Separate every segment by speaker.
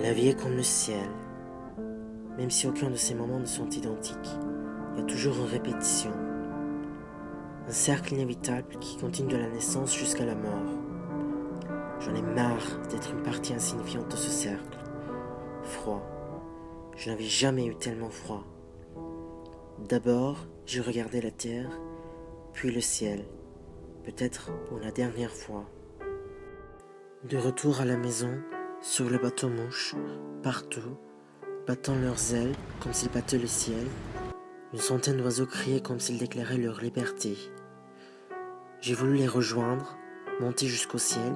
Speaker 1: La vie est comme le ciel. Même si aucun de ces moments ne sont identiques, il y a toujours une répétition. Un cercle inévitable qui continue de la naissance jusqu'à la mort. J'en ai marre d'être une partie insignifiante de ce cercle. Froid. Je n'avais jamais eu tellement froid. D'abord, je regardais la terre, puis le ciel, peut-être pour la dernière fois. De retour à la maison, sur le bateau-mouche, partout, battant leurs ailes comme s'ils battaient le ciel, une centaine d'oiseaux criaient comme s'ils déclaraient leur liberté. J'ai voulu les rejoindre, monter jusqu'au ciel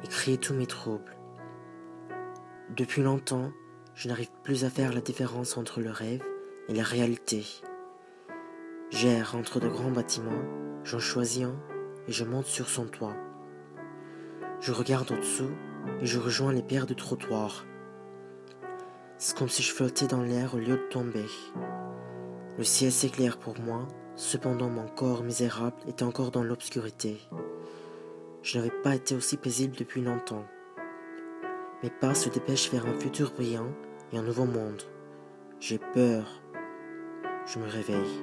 Speaker 1: et crier tous mes troubles. Depuis longtemps, je n'arrive plus à faire la différence entre le rêve et la réalité. J'erre entre de grands bâtiments, j'en choisis un et je monte sur son toit. Je regarde au-dessous et je rejoins les pierres du trottoir. C'est comme si je flottais dans l'air au lieu de tomber. Le ciel s'éclaire pour moi, cependant mon corps misérable est encore dans l'obscurité. Je n'avais pas été aussi paisible depuis longtemps. Mes pas se dépêchent vers un futur brillant et un nouveau monde. J'ai peur. Je me réveille.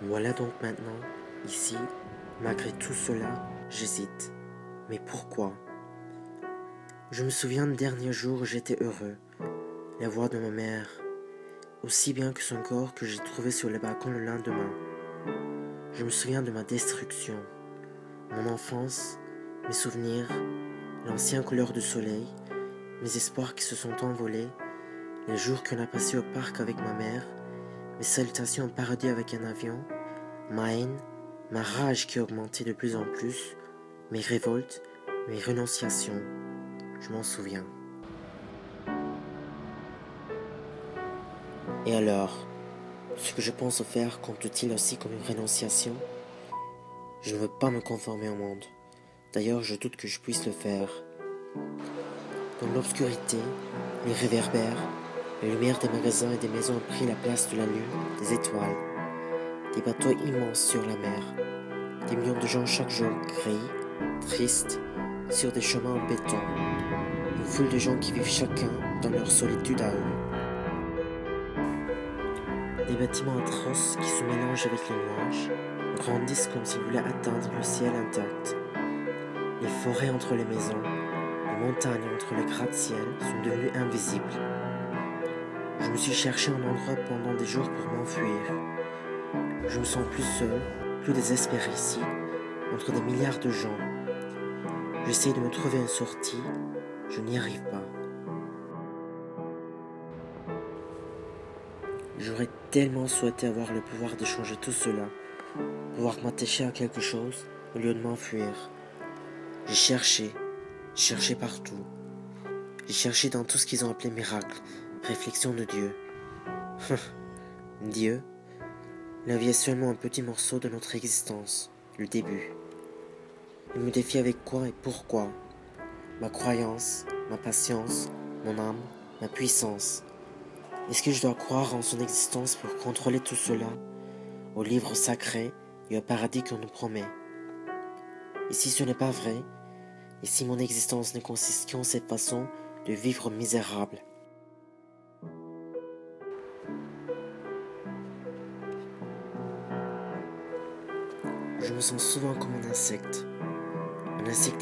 Speaker 1: Voilà donc maintenant, ici, malgré tout cela, j'hésite. Mais pourquoi ? Je me souviens du dernier jour où j'étais heureux. La voix de ma mère, aussi bien que son corps que j'ai trouvé sur le balcon le lendemain. Je me souviens de ma destruction, mon enfance, mes souvenirs, l'ancien couleur du soleil, mes espoirs qui se sont envolés, les jours qu'on a passés au parc avec ma mère, mes salutations au paradis avec un avion, ma haine, ma rage qui augmentait de plus en plus, mes révoltes, mes renonciations. Je m'en souviens. Et alors, ce que je pense faire compte-t-il aussi comme une renonciation ? Je ne veux pas me conformer au monde. D'ailleurs, je doute que je puisse le faire. Dans l'obscurité, les réverbères, la lumière des magasins et des maisons ont pris la place de la lune, des étoiles. Des bateaux immenses sur la mer. Des millions de gens chaque jour gris, tristes, sur des chemins en béton. Une foule de gens qui vivent chacun dans leur solitude à eux. Des bâtiments atroces qui se mélangent avec les nuages, grandissent comme s'ils voulaient atteindre le ciel intact. Les forêts entre les maisons, les montagnes entre les gratte-ciel sont devenues invisibles. Je me suis cherché un endroit pendant des jours pour m'enfuir. Je me sens plus seul, plus désespéré ici, entre des milliards de gens. J'essaie de me trouver une sortie, je n'y arrive pas. J'aurais tellement souhaité avoir le pouvoir de changer tout cela, pouvoir m'attacher à quelque chose au lieu de m'enfuir. J'ai cherché partout. J'ai cherché dans tout ce qu'ils ont appelé miracle, réflexion de Dieu. Dieu, la vie est seulement un petit morceau de notre existence, le début. Il me défie avec quoi et pourquoi. Ma croyance, ma patience, mon âme, ma puissance. Est-ce que je dois croire en son existence pour contrôler tout cela, au livre sacré et au paradis qu'on nous promet? Et si ce n'est pas vrai, et si mon existence ne consiste qu'en cette façon de vivre misérable? Je me sens souvent comme un insecte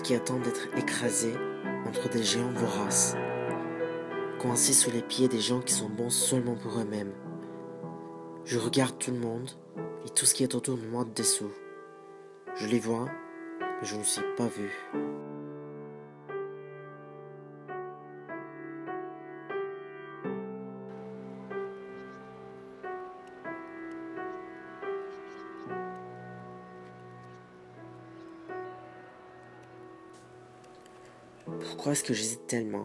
Speaker 1: qui attend d'être écrasé entre des géants voraces, coincé sous les pieds des gens qui sont bons seulement pour eux-mêmes. Je regarde tout le monde et tout ce qui est autour de moi dessous. Je les vois, mais je ne suis pas vu. Pourquoi est-ce que j'hésite tellement?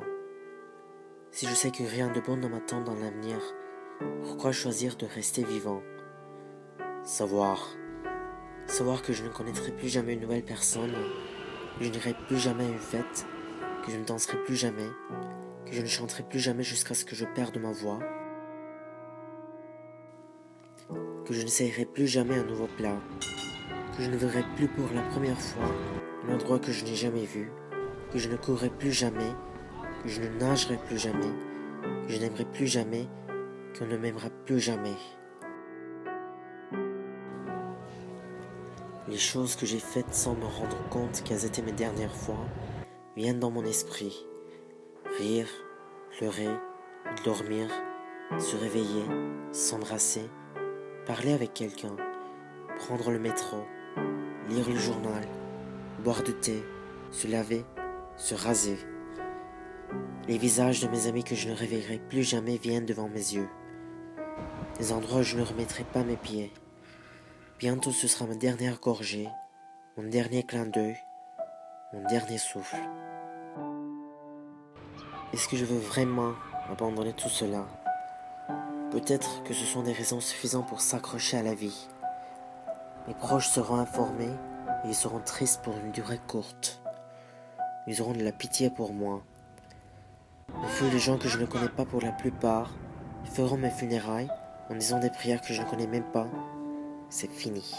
Speaker 1: Si je sais que rien de bon ne m'attend dans l'avenir, pourquoi choisir de rester vivant? Savoir que je ne connaîtrai plus jamais une nouvelle personne, que je n'irai plus jamais à une fête, que je ne danserai plus jamais, que je ne chanterai plus jamais jusqu'à ce que je perde ma voix, que je n'essayerai plus jamais un nouveau plat, que je ne verrai plus pour la première fois un endroit que je n'ai jamais vu, que je ne courrai plus jamais, que je ne nagerai plus jamais, que je n'aimerai plus jamais, qu'on ne m'aimera plus jamais. Les choses que j'ai faites sans me rendre compte qu'elles étaient mes dernières fois viennent dans mon esprit. Rire, pleurer, dormir, se réveiller, s'embrasser, parler avec quelqu'un, prendre le métro, lire le journal, boire du thé, se laver, se raser. Les visages de mes amis que je ne réveillerai plus jamais viennent devant mes yeux. Des endroits où je ne remettrai pas mes pieds. Bientôt ce sera ma dernière gorgée, mon dernier clin d'œil, mon dernier souffle. Est-ce que je veux vraiment abandonner tout cela? Peut-être que ce sont des raisons suffisantes pour s'accrocher à la vie. Mes proches seront informés et ils seront tristes pour une durée courte. Ils auront de la pitié pour moi. Une foule de gens que je ne connais pas pour la plupart feront mes funérailles en disant des prières que je ne connais même pas. C'est fini.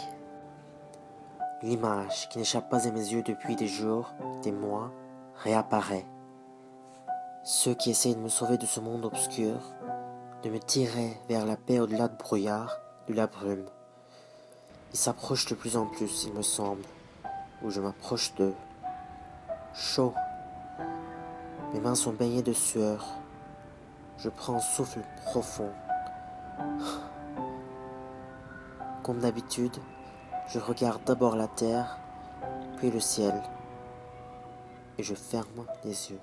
Speaker 1: L'image qui n'échappe pas à mes yeux depuis des jours, des mois, réapparaît. Ceux qui essayent de me sauver de ce monde obscur, de me tirer vers la paix au-delà du brouillard, de la brume. Ils s'approchent de plus en plus, il me semble, ou je m'approche d'eux. Chaud. Mes mains sont baignées de sueur. Je prends un souffle profond. Comme d'habitude, je regarde d'abord la terre, puis le ciel, et je ferme les yeux.